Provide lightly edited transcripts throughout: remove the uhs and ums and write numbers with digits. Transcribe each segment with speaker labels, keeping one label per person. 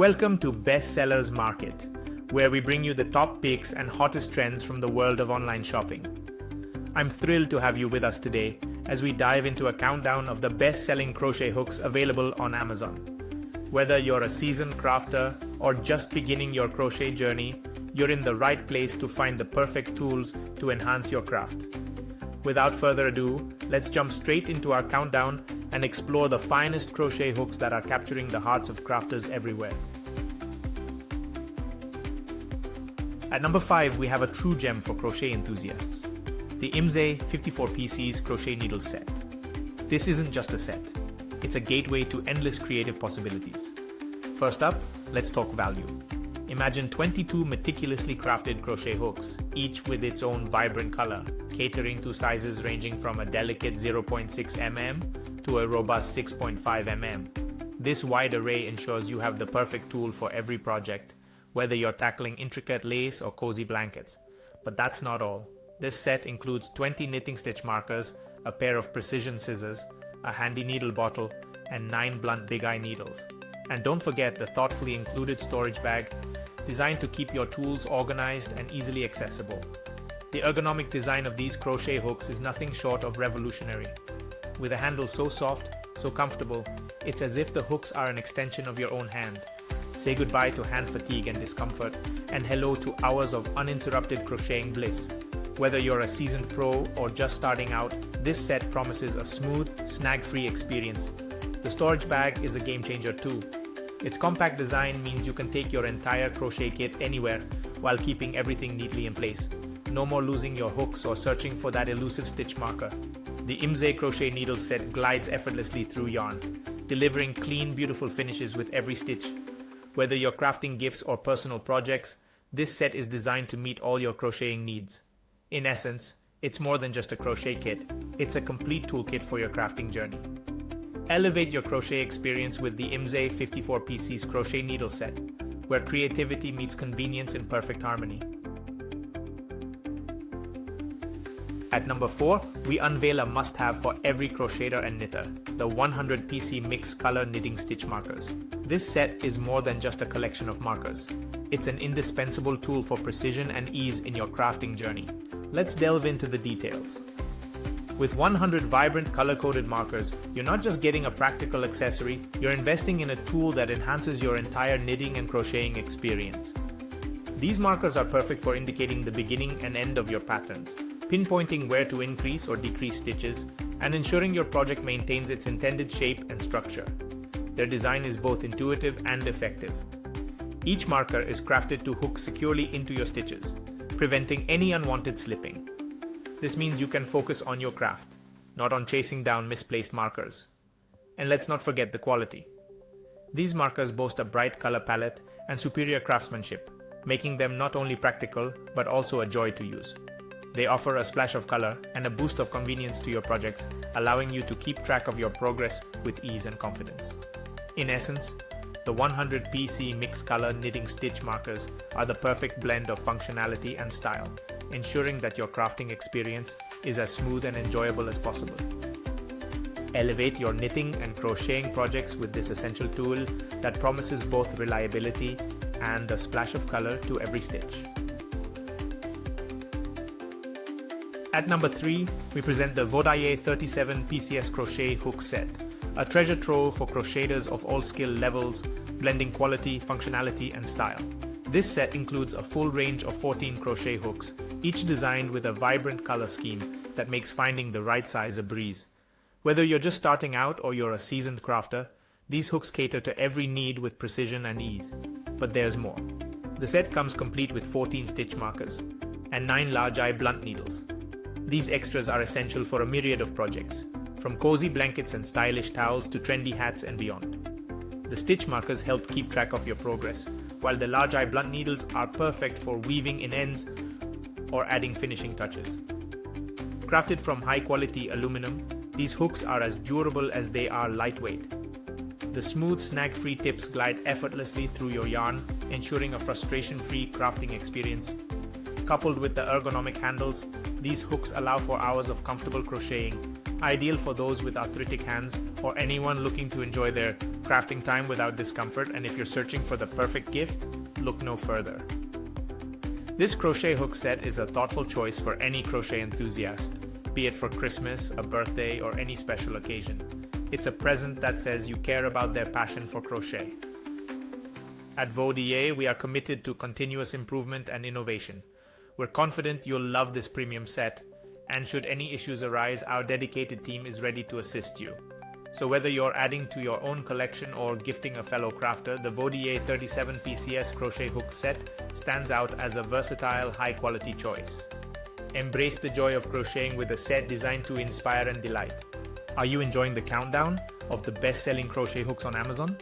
Speaker 1: Welcome to Bestsellers Market, where we bring you the top picks and hottest trends from the world of online shopping. I'm thrilled to have you with us today as we dive into a countdown of the best-selling crochet hooks available on Amazon. Whether you're a seasoned crafter or just beginning your crochet journey, you're in the right place to find the perfect tools to enhance your craft. Without further ado, let's jump straight into our countdown and explore the finest crochet hooks that are capturing the hearts of crafters everywhere. At number 5, we have a true gem for crochet enthusiasts, the IMSE 54 PCS Crochet Needle Set. This isn't just a set, it's a gateway to endless creative possibilities. First up, let's talk value. Imagine 22 meticulously crafted crochet hooks, each with its own vibrant color, catering to sizes ranging from a delicate 0.6 mm to a robust 6.5 mm. This wide array ensures you have the perfect tool for every project, whether you're tackling intricate lace or cozy blankets. But that's not all. This set includes 20 knitting stitch markers, a pair of precision scissors, a handy needle bottle, and 9 blunt big eye needles. And don't forget the thoughtfully included storage bag, designed to keep your tools organized and easily accessible. The ergonomic design of these crochet hooks is nothing short of revolutionary. With a handle so soft, so comfortable, it's as if the hooks are an extension of your own hand. Say goodbye to hand fatigue and discomfort, and hello to hours of uninterrupted crocheting bliss. Whether you're a seasoned pro or just starting out, this set promises a smooth, snag-free experience. The storage bag is a game changer too. Its compact design means you can take your entire crochet kit anywhere while keeping everything neatly in place. No more losing your hooks or searching for that elusive stitch marker. The IMSE Crochet Needle Set glides effortlessly through yarn, delivering clean, beautiful finishes with every stitch. Whether you're crafting gifts or personal projects, this set is designed to meet all your crocheting needs. In essence, it's more than just a crochet kit, it's a complete toolkit for your crafting journey. Elevate your crochet experience with the IMSE 54 PCS Crochet Needle Set, where creativity meets convenience in perfect harmony. At number 4, we unveil a must-have for every crocheter and knitter, the 100 PC Mix Color Knitting Stitch Markers. This set is more than just a collection of markers. It's an indispensable tool for precision and ease in your crafting journey. Let's delve into the details. With 100 vibrant color-coded markers, you're not just getting a practical accessory, you're investing in a tool that enhances your entire knitting and crocheting experience. These markers are perfect for indicating the beginning and end of your patterns, pinpointing where to increase or decrease stitches, and ensuring your project maintains its intended shape and structure. Their design is both intuitive and effective. Each marker is crafted to hook securely into your stitches, preventing any unwanted slipping. This means you can focus on your craft, not on chasing down misplaced markers. And let's not forget the quality. These markers boast a bright color palette and superior craftsmanship, making them not only practical, but also a joy to use. They offer a splash of color and a boost of convenience to your projects, allowing you to keep track of your progress with ease and confidence. In essence, the 100 PC Mix Color Knitting Stitch Markers are the perfect blend of functionality and style, ensuring that your crafting experience is as smooth and enjoyable as possible. Elevate your knitting and crocheting projects with this essential tool that promises both reliability and a splash of color to every stitch. At number 3, we present the Vodiye 37 PCS Crochet Hooks Set, a treasure trove for crocheters of all skill levels, blending quality, functionality, and style. This set includes a full range of 14 crochet hooks, each designed with a vibrant color scheme that makes finding the right size a breeze. Whether you're just starting out or you're a seasoned crafter, these hooks cater to every need with precision and ease. But there's more. The set comes complete with 14 stitch markers and 9 large eye blunt needles. These extras are essential for a myriad of projects, from cozy blankets and stylish towels to trendy hats and beyond. The stitch markers help keep track of your progress, while the large eye blunt needles are perfect for weaving in ends or adding finishing touches. Crafted from high-quality aluminum, these hooks are as durable as they are lightweight. The smooth, snag-free tips glide effortlessly through your yarn, ensuring a frustration-free crafting experience. Coupled with the ergonomic handles, these hooks allow for hours of comfortable crocheting, Ideal for those with arthritic hands or anyone looking to enjoy their crafting time without discomfort, and if you're searching for the perfect gift, look no further. This crochet hook set is a thoughtful choice for any crochet enthusiast, be it for Christmas, a birthday, or any special occasion. It's a present that says you care about their passion for crochet. At Vodiye, we are committed to continuous improvement and innovation. We're confident you'll love this premium set, and should any issues arise, our dedicated team is ready to assist you. So whether you're adding to your own collection or gifting a fellow crafter, the Vodiye 37 PCS Crochet Hooks Set stands out as a versatile, high-quality choice. Embrace the joy of crocheting with a set designed to inspire and delight. Are you enjoying the countdown of the best-selling crochet hooks on Amazon?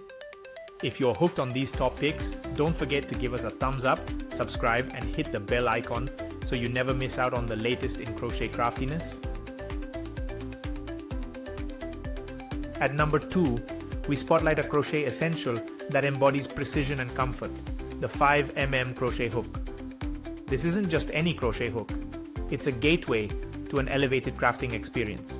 Speaker 1: If you're hooked on these top picks, don't forget to give us a thumbs up, subscribe, and hit the bell icon so you never miss out on the latest in crochet craftiness. At number 2, we spotlight a crochet essential that embodies precision and comfort, the 5mm crochet hook. This isn't just any crochet hook, it's a gateway to an elevated crafting experience.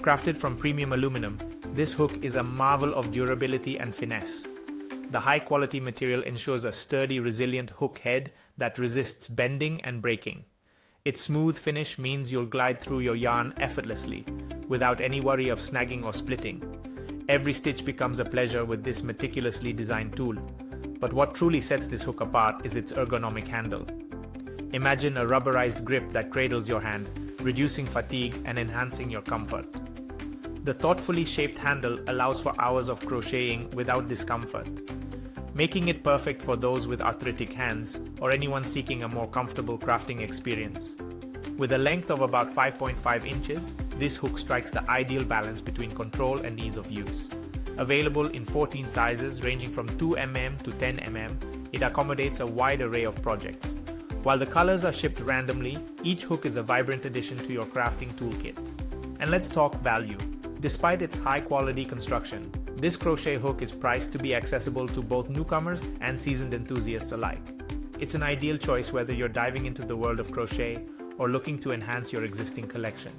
Speaker 1: Crafted from premium aluminum, this hook is a marvel of durability and finesse. The high-quality material ensures a sturdy, resilient hook head that resists bending and breaking. Its smooth finish means you'll glide through your yarn effortlessly, without any worry of snagging or splitting. Every stitch becomes a pleasure with this meticulously designed tool. But what truly sets this hook apart is its ergonomic handle. Imagine a rubberized grip that cradles your hand, reducing fatigue and enhancing your comfort. The thoughtfully shaped handle allows for hours of crocheting without discomfort, making it perfect for those with arthritic hands or anyone seeking a more comfortable crafting experience. With a length of about 5.5 inches, this hook strikes the ideal balance between control and ease of use. Available in 14 sizes ranging from 2mm to 10mm, it accommodates a wide array of projects. While the colors are shipped randomly, each hook is a vibrant addition to your crafting toolkit. And let's talk value. Despite its high-quality construction, this crochet hook is priced to be accessible to both newcomers and seasoned enthusiasts alike. It's an ideal choice whether you're diving into the world of crochet or looking to enhance your existing collection.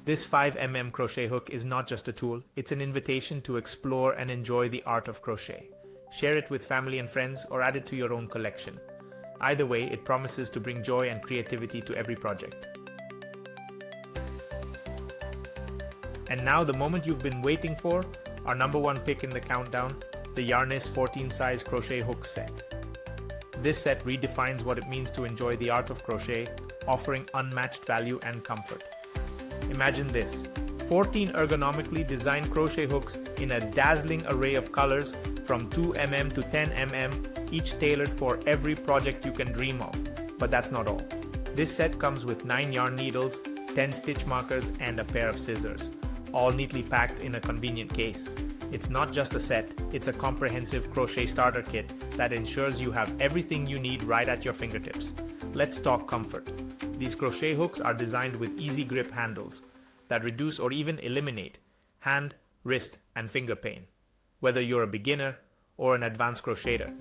Speaker 1: This 5mm crochet hook is not just a tool, it's an invitation to explore and enjoy the art of crochet. Share it with family and friends or add it to your own collection. Either way, it promises to bring joy and creativity to every project. And now the moment you've been waiting for, our number 1 pick in the countdown, the Yarniss 14 Size Crochet Hooks Set. This set redefines what it means to enjoy the art of crochet, offering unmatched value and comfort. Imagine this, 14 ergonomically designed crochet hooks in a dazzling array of colors from 2mm to 10mm, each tailored for every project you can dream of. But that's not all. This set comes with 9 yarn needles, 10 stitch markers, and a pair of scissors, all neatly packed in a convenient case. It's not just a set, it's a comprehensive crochet starter kit that ensures you have everything you need right at your fingertips. Let's talk comfort. These crochet hooks are designed with easy grip handles that reduce or even eliminate hand, wrist, and finger pain. Whether you're a beginner or an advanced crocheter,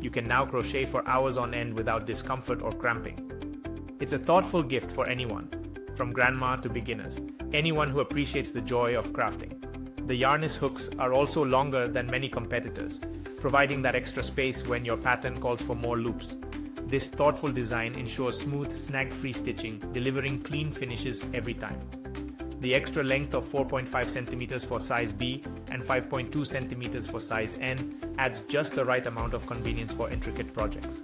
Speaker 1: you can now crochet for hours on end without discomfort or cramping. It's a thoughtful gift for anyone, from grandma to beginners, anyone who appreciates the joy of crafting. The Yarniss hooks are also longer than many competitors, providing that extra space when your pattern calls for more loops. This thoughtful design ensures smooth, snag-free stitching, delivering clean finishes every time. The extra length of 4.5 centimeters for size B and 5.2 centimeters for size N adds just the right amount of convenience for intricate projects.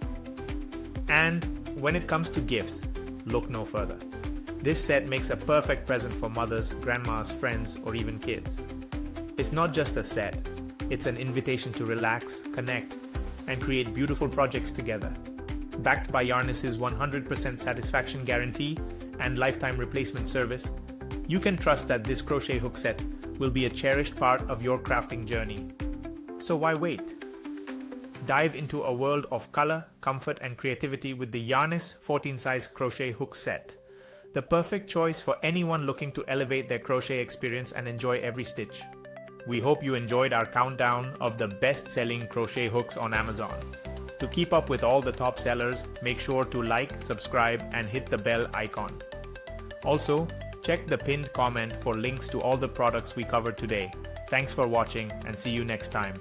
Speaker 1: And when it comes to gifts, look no further. This set makes a perfect present for mothers, grandmas, friends, or even kids. It's not just a set, it's an invitation to relax, connect, and create beautiful projects together. Backed by Yarniss's 100% satisfaction guarantee and lifetime replacement service, you can trust that this crochet hook set will be a cherished part of your crafting journey. So why wait? Dive into a world of color, comfort, and creativity with the Yarniss 14 Size Crochet Hooks Set. The perfect choice for anyone looking to elevate their crochet experience and enjoy every stitch. We hope you enjoyed our countdown of the best-selling crochet hooks on Amazon. To keep up with all the top sellers, make sure to like, subscribe, and hit the bell icon. Also, Check the pinned comment for links to all the products we covered today. Thanks for watching and see you next time.